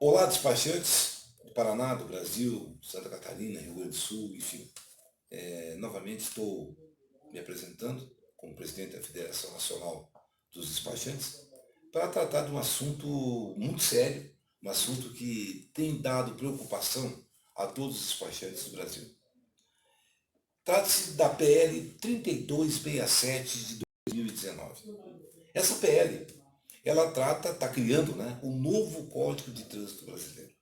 Olá, despachantes do Paraná, do Brasil, Santa Catarina, Rio Grande do Sul, enfim. Novamente estou me apresentando como presidente da Federação Nacional dos Despachantes para tratar de um assunto muito sério, um assunto que tem dado preocupação a todos os despachantes do Brasil. Trata-se da PL 3267 de 2019. Essa PL, ela está criando, um novo Código de Trânsito brasileiro.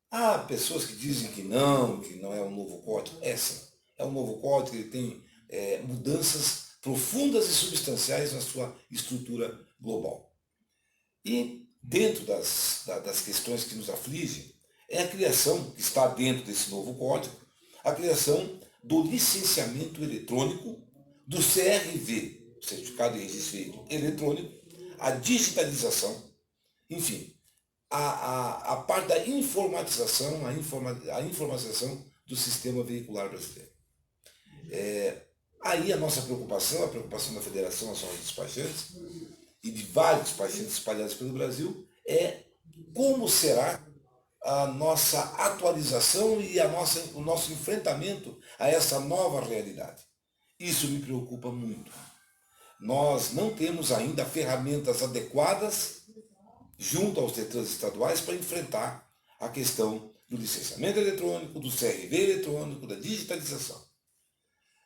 Há pessoas que dizem que não é um novo código. É um novo código, ele tem mudanças profundas e substanciais na sua estrutura global. E dentro das questões que nos afligem, é a criação, que está dentro desse novo código, a criação do licenciamento eletrônico, do CRV, Certificado de Registro Veículo Eletrônico, a digitalização, enfim, a parte da informatização, a informatização do sistema veicular brasileiro. Aí a nossa preocupação, a preocupação da Federação Nacional dos Despachantes e de vários despachantes espalhados pelo Brasil, é como será a nossa atualização e o nosso enfrentamento a essa nova realidade. Isso me preocupa muito. Nós não temos ainda ferramentas adequadas junto aos Detrans estaduais para enfrentar a questão do licenciamento eletrônico, do CRV eletrônico, da digitalização.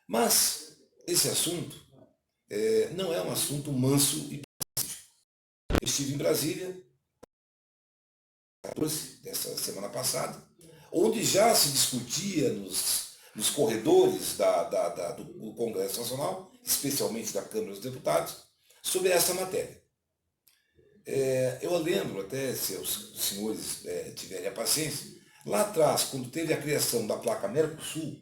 Mas esse assunto não é um assunto manso e pacífico. Eu estive em Brasília, 14 dessa semana passada, onde já se discutia nos corredores do Congresso Nacional, especialmente da Câmara dos Deputados, sobre essa matéria. Eu lembro, até se os senhores tiverem a paciência, lá atrás, quando teve a criação da placa Mercosul,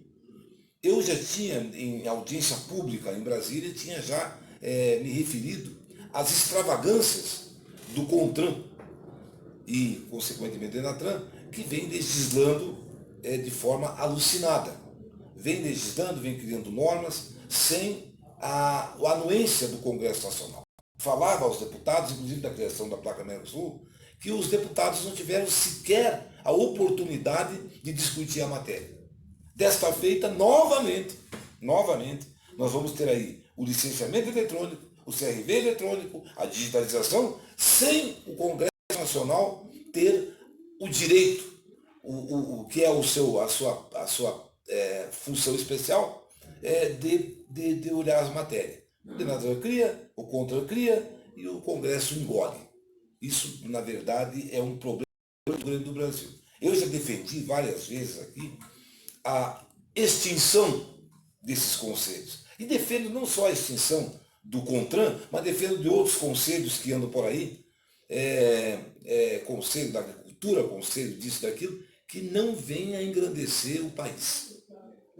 eu já tinha, em audiência pública em Brasília, tinha já me referido às extravagâncias do CONTRAN e, consequentemente, do ENATRAN, que vem legislando de forma alucinada. Vem legislando, vem criando normas sem a anuência do Congresso Nacional. Falava aos deputados, inclusive da criação da placa Mercosul, que os deputados não tiveram sequer a oportunidade de discutir a matéria. Desta feita, novamente, nós vamos ter aí o licenciamento eletrônico, o CRV eletrônico, a digitalização, sem o Congresso Nacional ter o direito, o que é a sua função especial, de olhar as matérias. O senador cria, o contra cria e o Congresso engole. Isso, na verdade, é um problema muito grande do Brasil. Eu já defendi várias vezes aqui a extinção desses conselhos. E defendo não só a extinção do CONTRAN, mas defendo de outros conselhos que andam por aí, conselho da agricultura, conselho disso, daquilo, que não venha engrandecer o país.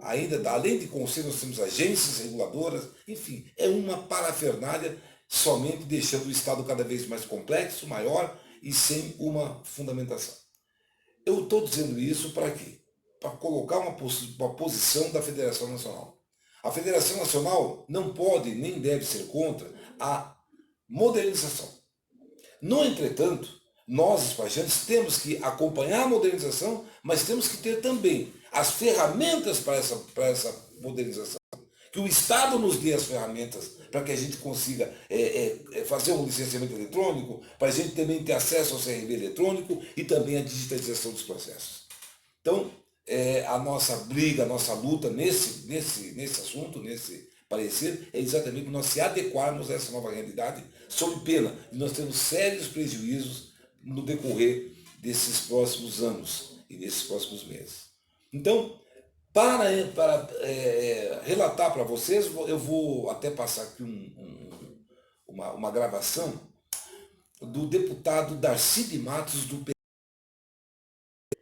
Ainda, além de conselho, nós temos agências reguladoras, enfim, é uma parafernália, somente deixando o Estado cada vez mais complexo, maior e sem uma fundamentação. Eu estou dizendo isso para quê? Para colocar uma posição da Federação Nacional. A Federação Nacional não pode nem deve ser contra a modernização. No entretanto, nós, despachantes, temos que acompanhar a modernização, mas temos que ter também as ferramentas para essa modernização. Que o Estado nos dê as ferramentas para que a gente consiga fazer um licenciamento eletrônico, para a gente também ter acesso ao CRV eletrônico e também a digitalização dos processos. Então, a nossa briga, a nossa luta nesse assunto, nesse parecer, é exatamente nós se adequarmos a essa nova realidade, sob pena de nós termos sérios prejuízos no decorrer desses próximos anos e desses próximos meses. Então, para relatar para vocês, eu vou até passar aqui uma gravação do deputado Darcy de Matos, do PT.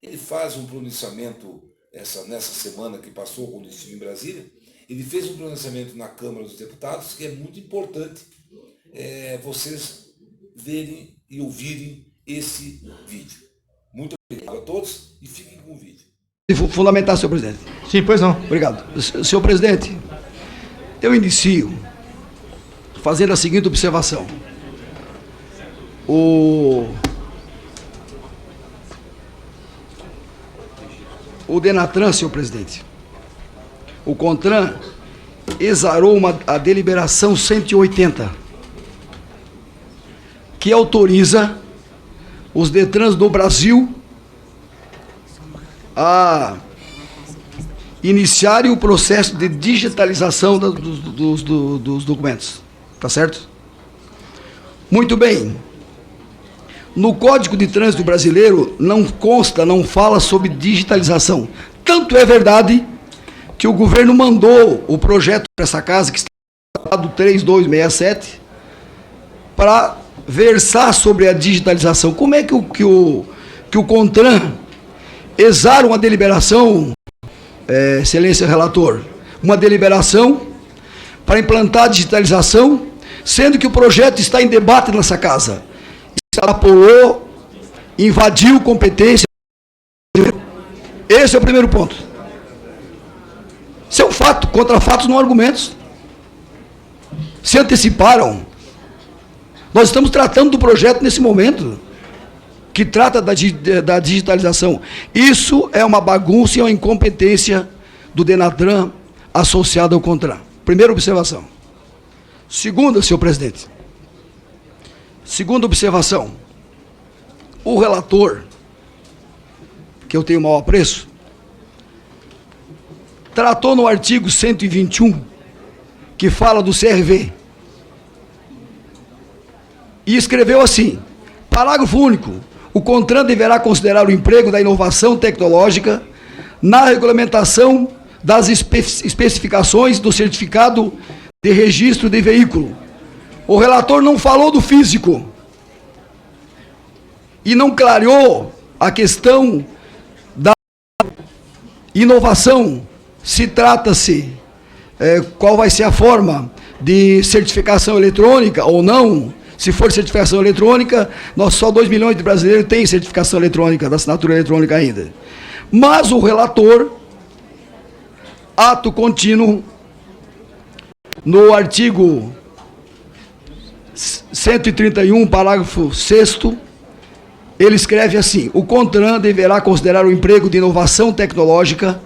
Ele faz um pronunciamento nessa semana que passou, quando estive em Brasília. Ele fez um pronunciamento na Câmara dos Deputados que é muito importante vocês verem e ouvirem esse vídeo. Muito obrigado a todos e fiquem com o vídeo. Fundamentar, senhor presidente. Sim, pois não. Obrigado. Senhor presidente, eu inicio fazendo a seguinte observação. o Denatran, senhor presidente, o CONTRAN, exarou a deliberação 180, que autoriza os Detrans do Brasil a iniciarem o processo de digitalização dos documentos. Tá certo? Muito bem. No Código de Trânsito Brasileiro não consta, não fala sobre digitalização. Tanto é verdade que o governo mandou o projeto para essa casa, que está do 3267, para versar sobre a digitalização. Como é que o CONTRAN exara uma deliberação, excelência relator, uma deliberação para implantar a digitalização, sendo que o projeto está em debate nessa casa? Extrapolou, invadiu competência. Esse é o primeiro ponto. Isso é um fato, contra fatos não argumentos. Se anteciparam. Nós estamos tratando do projeto nesse momento, que trata da digitalização. Isso é uma bagunça e uma incompetência do Denatran associado ao CONTRAN. Primeira observação. Segunda, senhor presidente. Segunda observação. O relator, que eu tenho mau apreço, tratou no artigo 121, que fala do CRV, e escreveu assim: parágrafo único, o CONTRAN deverá considerar o emprego da inovação tecnológica na regulamentação das especificações do certificado de registro de veículo. O relator não falou do físico e não clareou a questão da inovação. Se trata-se qual vai ser a forma de certificação eletrônica ou não. Se for certificação eletrônica, só 2 milhões de brasileiros têm certificação eletrônica, da assinatura eletrônica ainda. Mas o relator, ato contínuo, no artigo 131, parágrafo 6º, ele escreve assim: o CONTRAN deverá considerar o emprego de inovação tecnológica,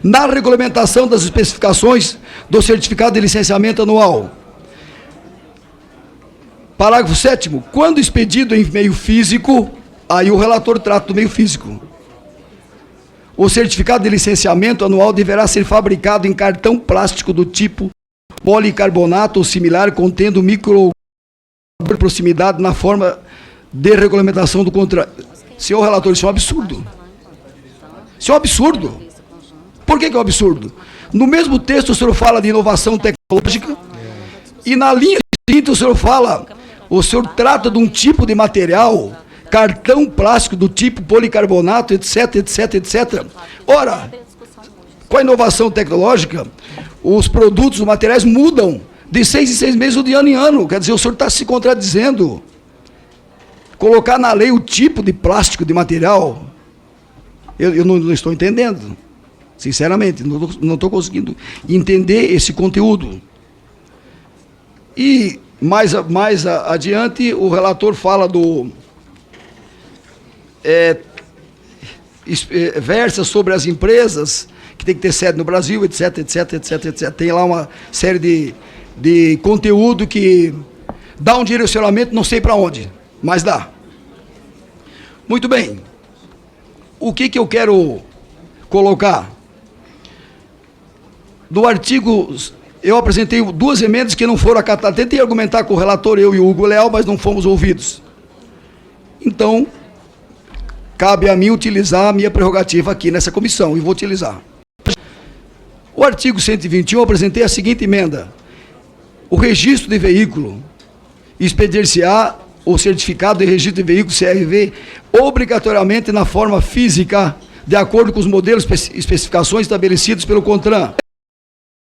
na regulamentação das especificações do certificado de licenciamento anual. Parágrafo 7º, quando expedido em meio físico, aí o relator trata do meio físico, o certificado de licenciamento anual deverá ser fabricado em cartão plástico do tipo policarbonato ou similar, contendo micro proximidade na forma de regulamentação do contrato. Senhor relator, isso é um absurdo. Isso é um absurdo. Por que é um absurdo? No mesmo texto o senhor fala de inovação tecnológica e na linha seguinte o senhor trata de um tipo de material, cartão plástico do tipo policarbonato, etc, etc, etc. Ora, com a inovação tecnológica, os produtos, os materiais mudam de 6 em 6 meses ou de ano em ano. Quer dizer, o senhor está se contradizendo. Colocar na lei o tipo de plástico, de material, eu não estou entendendo. Sinceramente, não estou conseguindo entender esse conteúdo. E mais adiante, o relator fala versa sobre as empresas que tem que ter sede no Brasil, etc, etc, etc, etc. Tem lá uma série de conteúdo que dá um direcionamento, não sei para onde, mas dá. Muito bem. O que eu quero colocar? Do artigo, eu apresentei 2 emendas que não foram acatadas. Tentei argumentar com o relator, eu e o Hugo Leal, mas não fomos ouvidos. Então, cabe a mim utilizar a minha prerrogativa aqui nessa comissão, e vou utilizar. O artigo 121, eu apresentei a seguinte emenda: o registro de veículo, expedir-se-á o certificado de registro de veículo CRV obrigatoriamente na forma física, de acordo com os modelos e especificações estabelecidos pelo CONTRAN.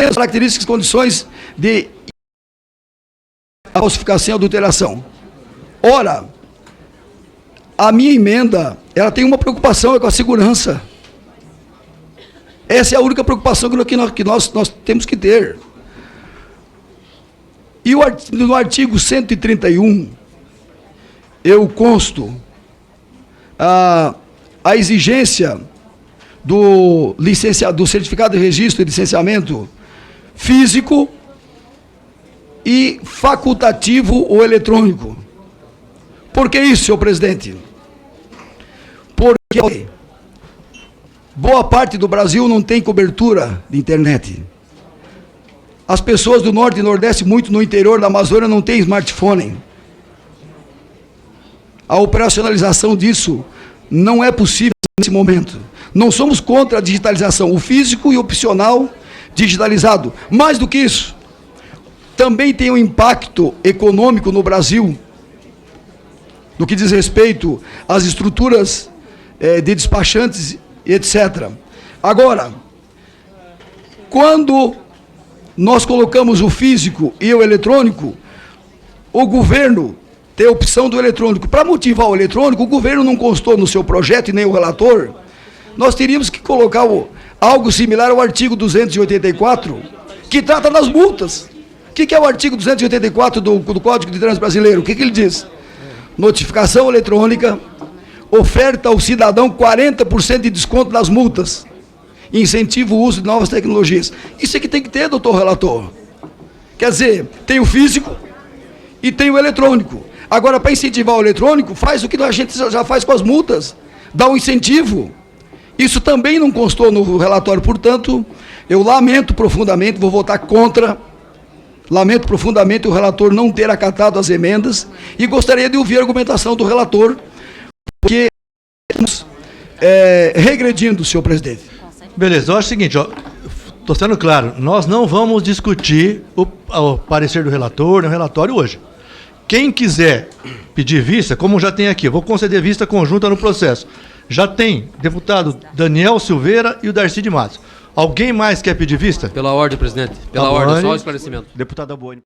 As características e condições de falsificação e adulteração. Ora, a minha emenda, ela tem uma preocupação, é com a segurança. Essa é a única preocupação que nós temos que ter. E no artigo 131, eu consto a exigência do certificado de registro e licenciamento físico e facultativo ou eletrônico. Por que isso, senhor presidente? Porque boa parte do Brasil não tem cobertura de internet. As pessoas do Norte e Nordeste, muito no interior da Amazônia, não têm smartphone. A operacionalização disso não é possível nesse momento. Não somos contra a digitalização, o físico e opcional digitalizado. Mais do que isso, também tem um impacto econômico no Brasil, no que diz respeito às estruturas de despachantes, etc. Agora, quando nós colocamos o físico e o eletrônico, o governo tem a opção do eletrônico. Para motivar o eletrônico, o governo não constou no seu projeto e nem o relator, nós teríamos que colocar algo similar ao artigo 284, que trata das multas. O que é o artigo 284 do Código de Trânsito Brasileiro? O que ele diz? Notificação eletrônica oferta ao cidadão 40% de desconto nas multas. Incentiva o uso de novas tecnologias. Isso é que tem que ter, doutor relator. Quer dizer, tem o físico e tem o eletrônico. Agora, para incentivar o eletrônico, faz o que a gente já faz com as multas. Dá um incentivo. Isso também não constou no relatório. Portanto, eu lamento profundamente, vou votar contra. Lamento profundamente o relator não ter acatado as emendas e gostaria de ouvir a argumentação do relator, porque estamos regredindo, senhor presidente. Beleza, eu acho o seguinte, estou sendo claro, nós não vamos discutir o parecer do relator, no relatório hoje. Quem quiser pedir vista, como já tem aqui, eu vou conceder vista conjunta no processo. Já tem deputado Daniel Silveira e o Darcy de Matos. Alguém mais quer pedir vista? Pela ordem, presidente. Pela ordem, só o esclarecimento. Deputada Boni.